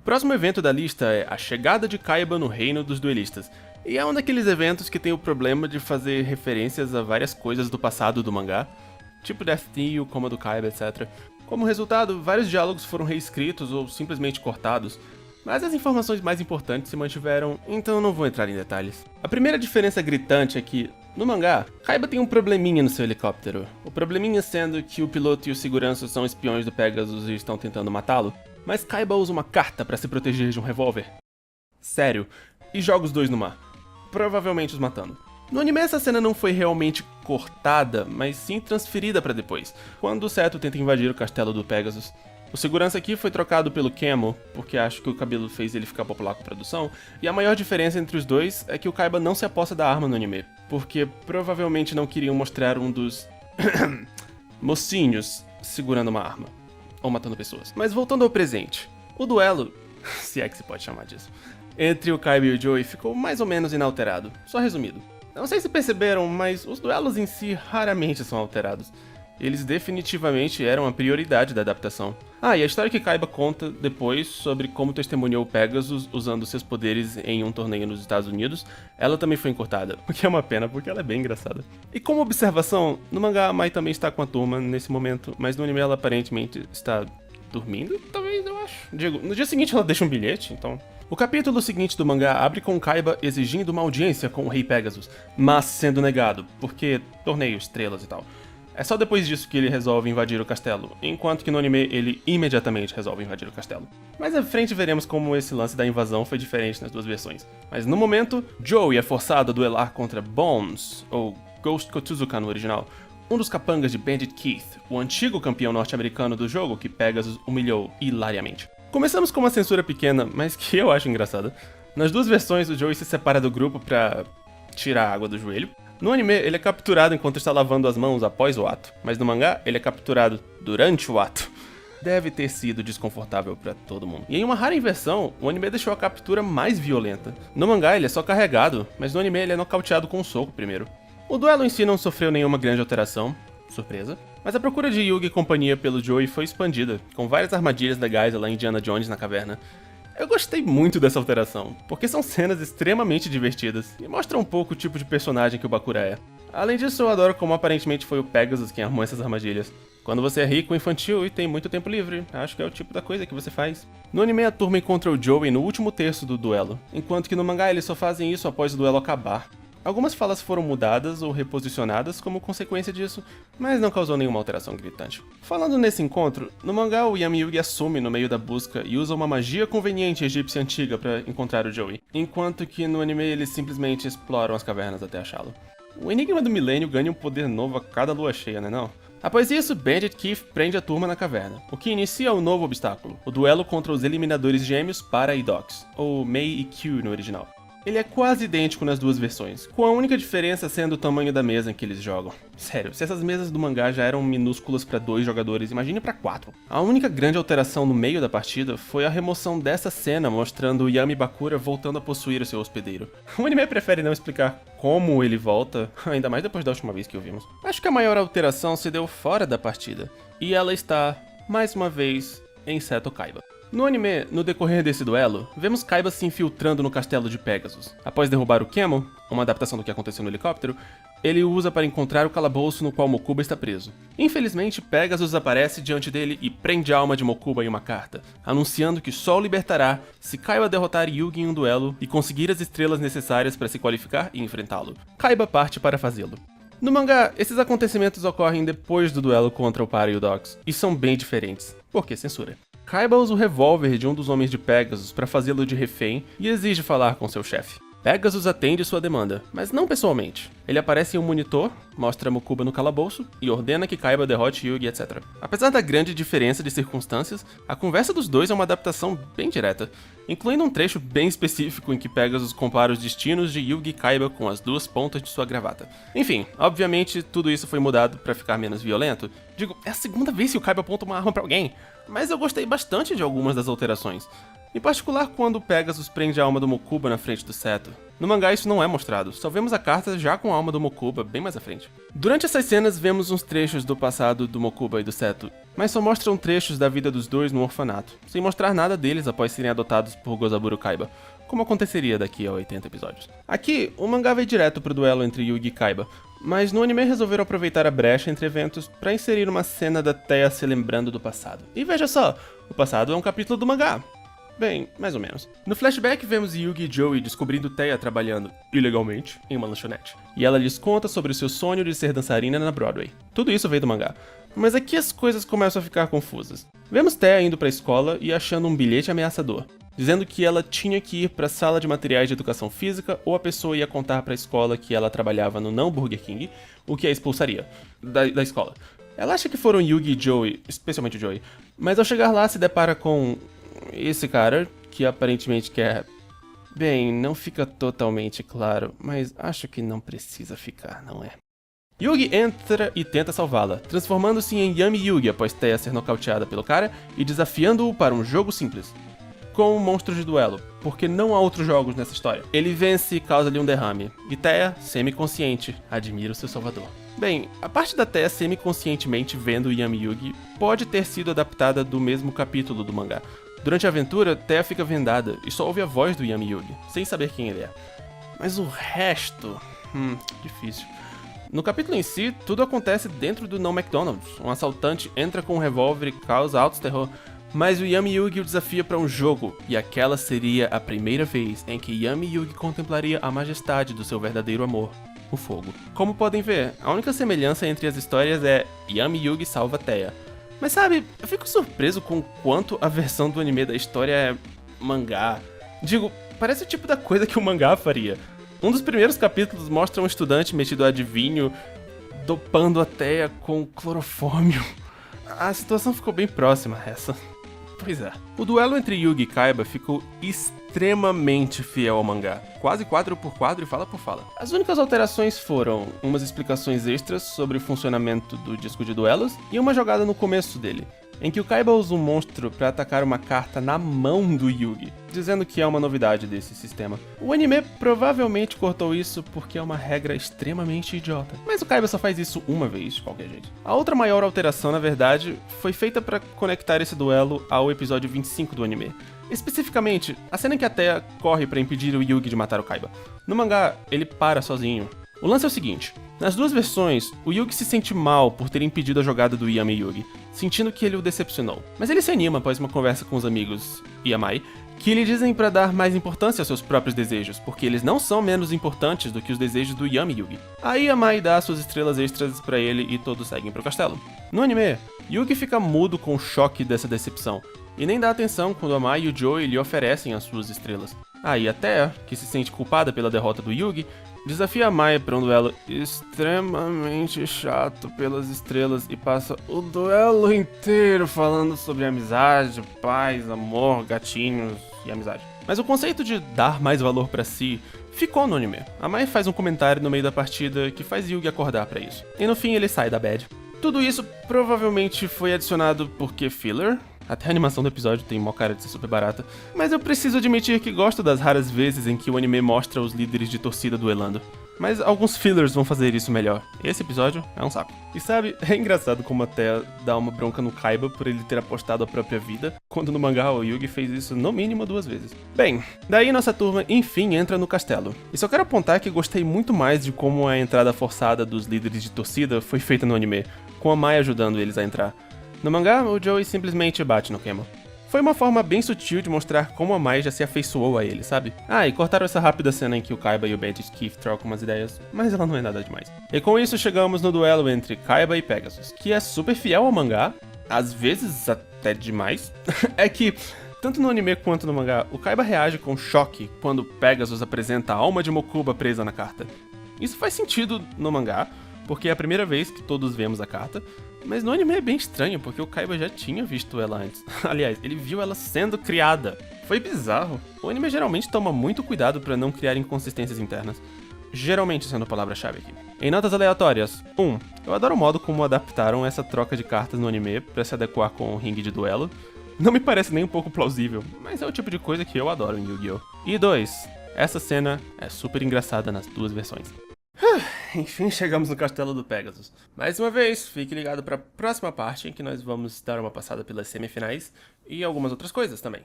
O próximo evento da lista é a chegada de Kaiba no Reino dos Duelistas, e é um daqueles eventos que tem o problema de fazer referências a várias coisas do passado do mangá, tipo Death Knell, Coma do Kaiba, etc. Como resultado, vários diálogos foram reescritos ou simplesmente cortados, mas as informações mais importantes se mantiveram, então não vou entrar em detalhes. A primeira diferença gritante é que, no mangá, Kaiba tem um probleminha no seu helicóptero. O probleminha sendo que o piloto e o segurança são espiões do Pegasus e estão tentando matá-lo, mas Kaiba usa uma carta para se proteger de um revólver. Sério, e joga os dois no mar, provavelmente os matando. No anime essa cena não foi realmente cortada, mas sim transferida para depois, quando o Seto tenta invadir o castelo do Pegasus. O segurança aqui foi trocado pelo Camo, porque acho que o cabelo fez ele ficar popular com a produção, e a maior diferença entre os dois é que o Kaiba não se aposta da arma no anime, porque provavelmente não queriam mostrar um dos mocinhos segurando uma arma, ou matando pessoas. Mas voltando ao presente, o duelo, se é que se pode chamar disso, entre o Kaiba e o Joey ficou mais ou menos inalterado, só resumido. Não sei se perceberam, mas os duelos em si raramente são alterados. Eles definitivamente eram a prioridade da adaptação. Ah, e a história que Kaiba conta depois sobre como testemunhou Pegasus usando seus poderes em um torneio nos Estados Unidos, ela também foi encurtada, o que é uma pena porque ela é bem engraçada. E como observação, no mangá a Mai também está com a turma nesse momento, mas no anime ela aparentemente está dormindo, talvez, eu acho. Digo, no dia seguinte ela deixa um bilhete, então... O capítulo seguinte do mangá abre com Kaiba exigindo uma audiência com o Rei Pegasus, mas sendo negado, porque torneio, estrelas e tal. É só depois disso que ele resolve invadir o castelo, enquanto que no anime ele imediatamente resolve invadir o castelo. Mais à frente veremos como esse lance da invasão foi diferente nas duas versões. Mas no momento, Joey é forçado a duelar contra Bones, ou Ghost Kotuzuka no original, um dos capangas de Bandit Keith, o antigo campeão norte-americano do jogo que Pegasus humilhou hilariamente. Começamos com uma censura pequena, mas que eu acho engraçada. Nas duas versões, o Joey se separa do grupo pra tirar a água do joelho. No anime, ele é capturado enquanto está lavando as mãos após o ato, mas no mangá, ele é capturado durante o ato. Deve ter sido desconfortável pra todo mundo. E em uma rara inversão, o anime deixou a captura mais violenta. No mangá, ele é só carregado, mas no anime ele é nocauteado com um soco primeiro. O duelo em si não sofreu nenhuma grande alteração, surpresa, mas a procura de Yugi e companhia pelo Joey foi expandida, com várias armadilhas legais lá em Indiana Jones na caverna. Eu gostei muito dessa alteração, porque são cenas extremamente divertidas e mostram um pouco o tipo de personagem que o Bakura é. Além disso, eu adoro como aparentemente foi o Pegasus quem armou essas armadilhas. Quando você é rico, infantil e tem muito tempo livre, acho que é o tipo da coisa que você faz. No anime, a turma encontra o Joey no último terço do duelo, enquanto que no mangá eles só fazem isso após o duelo acabar. Algumas falas foram mudadas ou reposicionadas como consequência disso, mas não causou nenhuma alteração gritante. Falando nesse encontro, no mangá o Yami Yugi assume no meio da busca e usa uma magia conveniente egípcia antiga para encontrar o Joey, enquanto que no anime eles simplesmente exploram as cavernas até achá-lo. O Enigma do Milênio ganha um poder novo a cada lua cheia, né não? Após isso, Bandit Keith prende a turma na caverna, o que inicia um novo obstáculo, o duelo contra os eliminadores gêmeos Para e Dox, ou Mei e Q no original. Ele é quase idêntico nas duas versões, com a única diferença sendo o tamanho da mesa em que eles jogam. Sério, se essas mesas do mangá já eram minúsculas para 2 jogadores, imagine para 4. A única grande alteração no meio da partida foi a remoção dessa cena mostrando o Yami Bakura voltando a possuir o seu hospedeiro. O anime prefere não explicar como ele volta, ainda mais depois da última vez que o vimos. Acho que a maior alteração se deu fora da partida, e ela está, mais uma vez, em Seto Kaiba. No anime, no decorrer desse duelo, vemos Kaiba se infiltrando no castelo de Pegasus. Após derrubar o Camo, uma adaptação do que aconteceu no helicóptero, ele o usa para encontrar o calabouço no qual Mokuba está preso. Infelizmente, Pegasus aparece diante dele e prende a alma de Mokuba em uma carta, anunciando que só o libertará se Kaiba derrotar Yugi em um duelo e conseguir as estrelas necessárias para se qualificar e enfrentá-lo. Kaiba parte para fazê-lo. No mangá, esses acontecimentos ocorrem depois do duelo contra o Para e o Dox, e são bem diferentes, porque censura. Kaiba usa o revólver de um dos homens de Pegasus para fazê-lo de refém e exige falar com seu chefe. Pegasus atende sua demanda, mas não pessoalmente. Ele aparece em um monitor, mostra Mokuba no calabouço e ordena que Kaiba derrote Yugi, etc. Apesar da grande diferença de circunstâncias, a conversa dos dois é uma adaptação bem direta, incluindo um trecho bem específico em que Pegasus compara os destinos de Yugi e Kaiba com as duas pontas de sua gravata. Enfim, obviamente tudo isso foi mudado para ficar menos violento. Digo, é a segunda vez que o Kaiba aponta uma arma para alguém, mas eu gostei bastante de algumas das alterações. Em particular quando Pegasus prende a alma do Mokuba na frente do Seto. No mangá isso não é mostrado, só vemos a carta já com a alma do Mokuba bem mais à frente. Durante essas cenas vemos uns trechos do passado do Mokuba e do Seto, mas só mostram trechos da vida dos dois no orfanato, sem mostrar nada deles após serem adotados por Gozaburo Kaiba, como aconteceria daqui a 80 episódios. Aqui, o mangá vai direto pro duelo entre Yugi e Kaiba, mas no anime resolveram aproveitar a brecha entre eventos para inserir uma cena da Teia se lembrando do passado. E veja só, o passado é um capítulo do mangá. Bem, mais ou menos. No flashback vemos Yugi e Joey descobrindo Teia trabalhando, ilegalmente, em uma lanchonete. E ela lhes conta sobre o seu sonho de ser dançarina na Broadway. Tudo isso veio do mangá. Mas aqui as coisas começam a ficar confusas. Vemos Teia indo pra escola e achando um bilhete ameaçador, dizendo que ela tinha que ir pra sala de materiais de educação física ou a pessoa ia contar pra escola que ela trabalhava no não Burger King, o que a expulsaria da escola. Ela acha que foram Yugi e Joey, especialmente o Joey, mas ao chegar lá se depara com esse cara, que aparentemente quer... Bem, não fica totalmente claro, mas acho que não precisa ficar, não é? Yugi entra e tenta salvá-la, transformando-se em Yami Yugi após Teia ser nocauteada pelo cara e desafiando-o para um jogo simples, com monstros de duelo, porque não há outros jogos nessa história. Ele vence e causa-lhe um derrame, e Teia, semi-consciente, admira o seu salvador. Bem, a parte da Teia semi-conscientemente vendo Yami Yugi pode ter sido adaptada do mesmo capítulo do mangá. Durante a aventura, Teia fica vendada e só ouve a voz do Yami Yugi, sem saber quem ele é. Mas o resto... difícil. No capítulo em si, tudo acontece dentro do não McDonald's. Um assaltante entra com um revólver e causa altos terror, mas o Yami Yugi o desafia para um jogo, e aquela seria a primeira vez em que Yami Yugi contemplaria a majestade do seu verdadeiro amor, o fogo. Como podem ver, a única semelhança entre as histórias é Yami Yugi salva Teia. Mas sabe, eu fico surpreso com o quanto a versão do anime da história é mangá. Digo, parece o tipo da coisa que o mangá faria. Um dos primeiros capítulos mostra um estudante metido a adivinho, dopando a Teia com clorofórmio. A situação ficou bem próxima a essa. Pois é. O duelo entre Yugi e Kaiba ficou extremamente fiel ao mangá, quase quadro por quadro e fala por fala. As únicas alterações foram umas explicações extras sobre o funcionamento do disco de duelos e uma jogada no começo dele, em que o Kaiba usa um monstro para atacar uma carta na mão do Yugi, dizendo que é uma novidade desse sistema. O anime provavelmente cortou isso porque é uma regra extremamente idiota, mas o Kaiba só faz isso uma vez, de qualquer jeito. A outra maior alteração, na verdade, foi feita para conectar esse duelo ao episódio 25 do anime. Especificamente, a cena em que a Teia corre para impedir o Yugi de matar o Kaiba. No mangá, ele para sozinho. O lance é o seguinte, nas duas versões, o Yugi se sente mal por ter impedido a jogada do Yami Yugi, sentindo que ele o decepcionou. Mas ele se anima após uma conversa com os amigos Yamai, que lhe dizem para dar mais importância aos seus próprios desejos, porque eles não são menos importantes do que os desejos do Yami Yugi. Aí Yamai dá suas estrelas extras para ele e todos seguem pro castelo. No anime, Yugi fica mudo com o choque dessa decepção, e nem dá atenção quando Yamai e o Joey lhe oferecem as suas estrelas. Aí a Teia, que se sente culpada pela derrota do Yugi, desafia a Mai para um duelo extremamente chato pelas estrelas e passa o duelo inteiro falando sobre amizade, paz, amor, gatinhos e amizade. Mas o conceito de dar mais valor para si ficou no anime. A Mai faz um comentário no meio da partida que faz Yugi acordar para isso. E no fim ele sai da bad. Tudo isso provavelmente foi adicionado porque filler. Até a animação do episódio tem mó cara de ser super barata. Mas eu preciso admitir que gosto das raras vezes em que o anime mostra os líderes de torcida duelando. Mas alguns fillers vão fazer isso melhor. Esse episódio é um saco. E sabe, é engraçado como a Teia dá uma bronca no Kaiba por ele ter apostado a própria vida, quando no mangá o Yugi fez isso no mínimo 2 vezes. Bem, daí nossa turma enfim entra no castelo. E só quero apontar que gostei muito mais de como a entrada forçada dos líderes de torcida foi feita no anime, com a Mai ajudando eles a entrar. No mangá, o Joey simplesmente bate no Kemo. Foi uma forma bem sutil de mostrar como a Mai já se afeiçoou a ele, sabe? Ah, e cortaram essa rápida cena em que o Kaiba e o Bandit Keith trocam umas ideias, mas ela não é nada demais. E com isso chegamos no duelo entre Kaiba e Pegasus, que é super fiel ao mangá, às vezes até demais. É que, tanto no anime quanto no mangá, o Kaiba reage com choque quando Pegasus apresenta a alma de Mokuba presa na carta. Isso faz sentido no mangá, porque é a primeira vez que todos vemos a carta, mas no anime é bem estranho, porque o Kaiba já tinha visto ela antes. Aliás, ele viu ela sendo criada. Foi bizarro. O anime geralmente toma muito cuidado pra não criar inconsistências internas. Geralmente sendo a palavra-chave aqui. Em notas aleatórias. 1. Eu adoro o modo como adaptaram essa troca de cartas no anime pra se adequar com o ringue de duelo. Não me parece nem um pouco plausível, mas é o tipo de coisa que eu adoro em Yu-Gi-Oh! E 2. Essa cena é super engraçada nas duas versões. Enfim, chegamos no Castelo do Pegasus. Mais uma vez, fique ligado para a próxima parte em que nós vamos dar uma passada pelas semifinais e algumas outras coisas também.